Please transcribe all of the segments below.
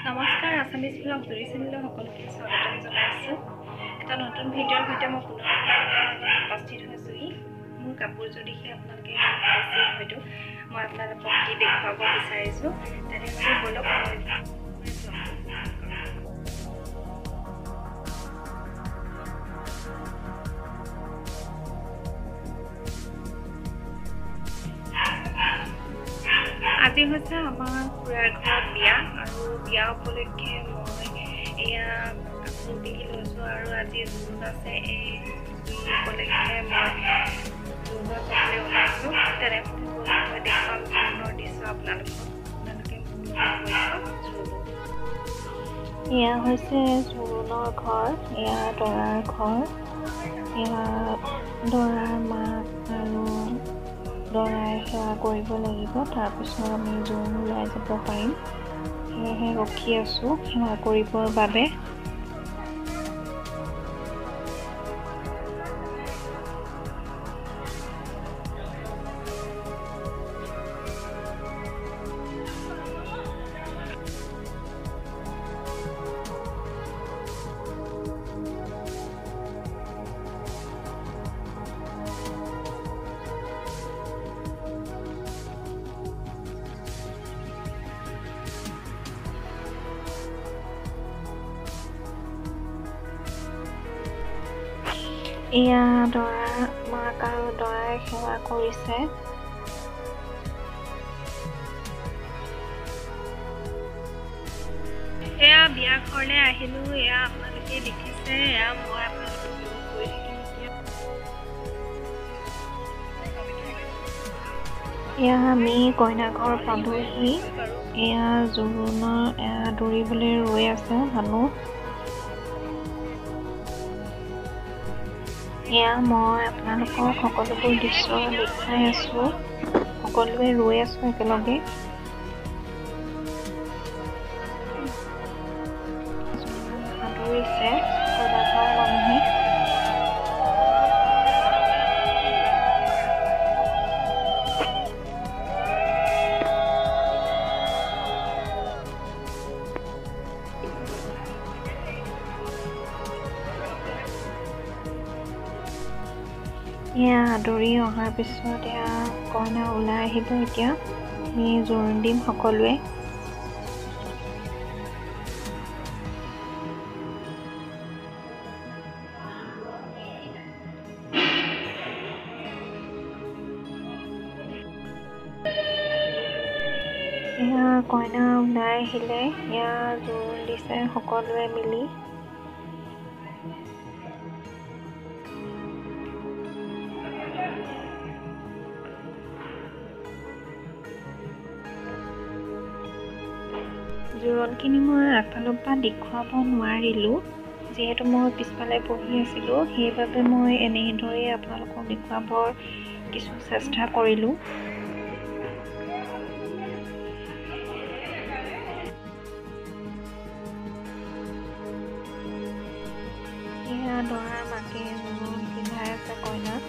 নমস্কাৰ Assamese blog জুৰি চেনেললৈ সকলোকে স্বাগতম জনাইছোঁ। এটা নতুন ভিডিঅ'ৰ সৈতে মই পুনৰ উপস্থিত হৈছোঁহি। মোৰ কাপোৰযোৰ দেখি আপোনালোকে ভাবিছে হয়তো মই আপোনালোকক কি দেখুৱাব বিচাৰিছোঁ। তেনেহ'লে বলক আজি হৈছে আমাৰ খুৰাৰ ঘৰত বিয়া আৰু বিয়া উপলক্ষে মই এয়া কাপোৰ পিন্ধি লৈছোঁ আৰু আজি জোৰোণ আছে। এই উপলক্ষে মই জোৰোণত যাবলৈ ওলাইছোঁ। তেনেহ'লে মই দেখুৱাম জোৰোণৰ দৃশ্য আপোনালোকে এয়া হৈছে জোৰোণৰ ঘৰ, এয়া দৰাৰ ঘৰ, এয়া দৰাৰ মাক আৰু দৰাই সেৱা কৰিব লাগিব। তাৰপিছত আমি জোৰোণ ওলাই যাব পাৰিম। সেয়েহে ৰখি আছোঁ সেৱা কৰিবৰ বাবে। এয়া দৰাৰ মাক আৰু দৰাই সেৱা কৰিছে। এয়া বিয়া ঘৰলৈ আহিলোঁ। এয়া আপোনালোকে দেখিছে, এয়া মই আপোনালোকক গৈ থাকিম। এয়া আমি কইনা ঘৰ পালোহি। এয়া জোৰোণৰ দৌৰিবলৈ ৰৈ আছে মানুহ। এয়া মই আপোনালোকক সকলোবোৰ দৃশ্য দেখুৱাই আছোঁ। সকলোৱে ৰৈ আছোঁ একেলগে। সাঁতুৰিছে কইনাঘৰৰ মানুহে। এয়া আদৰি অহাৰ পিছত এয়া কইনা ওলাই আহিব। এতিয়া আমি জোৰোণ দিম সকলোৱে। এয়া কইনা ওলাই আহিলে, এয়া জোৰোণ দিছে সকলোৱে মিলি। জোৰোণখিনি মই আগফালৰ পৰা দেখুৱাব নোৱাৰিলোঁ, যিহেতু মই পিছফালে বহি আছিলোঁ। সেইবাবে মই এনেদৰেই আপোনালোকক দেখুৱাবৰ কিছু চেষ্টা কৰিলোঁ। এয়া দৰাৰ মাকে জোৰোণ পিন্ধাই আছে কইনাক।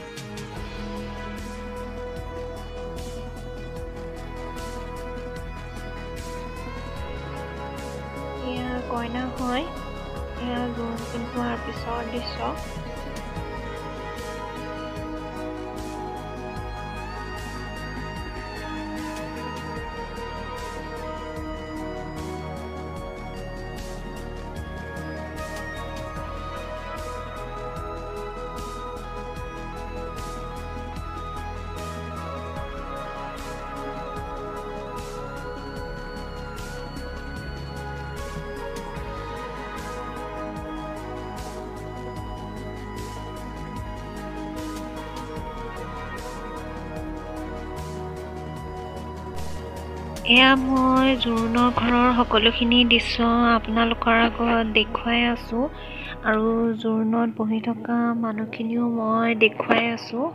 এয়া কইনা হয়, এয়া জোৰোণ পিন্ধোৱাৰ পিছৰ দৃশ্য। এয়া মই জোৰোণৰ ঘৰৰ সকলোখিনি দৃশ্য আপোনালোকৰ আগত দেখুৱাই আছোঁ আৰু জোৰোণত বহি থকা মানুহখিনিও মই দেখুৱাই আছোঁ।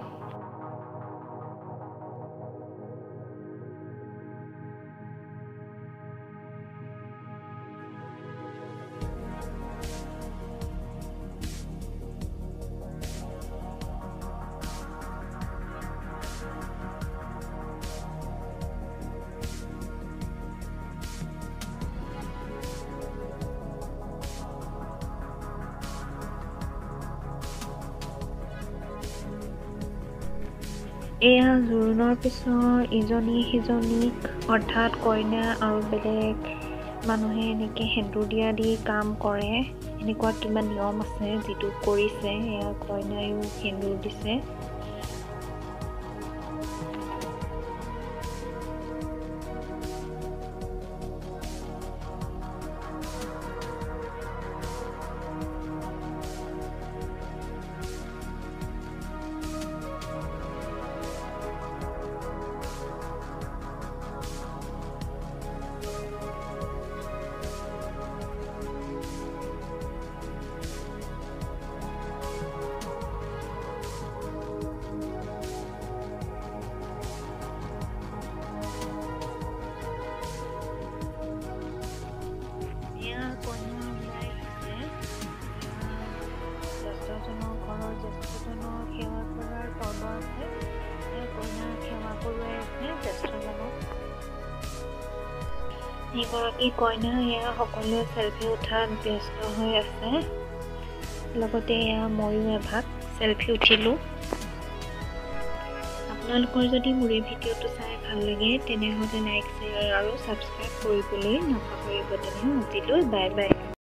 এয়া জোৰোণৰ পিছত ইজনী সিজনীক অৰ্থাৎ কইনা আৰু বেলেগ মানুহে এনেকৈ সেন্দুৰ দিয়া দি কাম কৰে। এনেকুৱা কিবা নিয়ম আছে যিটো কৰিছে। এয়া কইনায়ো সেন্দুৰ দিছে। জ্যেষ্ঠজনৰ ঘৰৰ জ্যেষ্ঠজনক সেৱা কৰাৰ পৰ্ব আছে। কইনাক সেৱা কৰোৱাই আছে জ্যেষ্ঠজনক। এগৰাকী কইনা এয়া সকলোৱে চেলফি উঠাত ব্যস্ত হৈ আছে। লগতে এয়া ময়ো এভাগ চেলফি উঠিলোঁ। আপোনালোকৰ যদি মোৰ এই ভিডিঅ'টো চাই ভাল লাগে তেনেহ'লে লাইক শ্বেয়াৰ আৰু ছাবস্ক্ৰাইব কৰিবলৈ নাপাহৰিব। তেনেহ'লে আজিলৈ বাই বাই।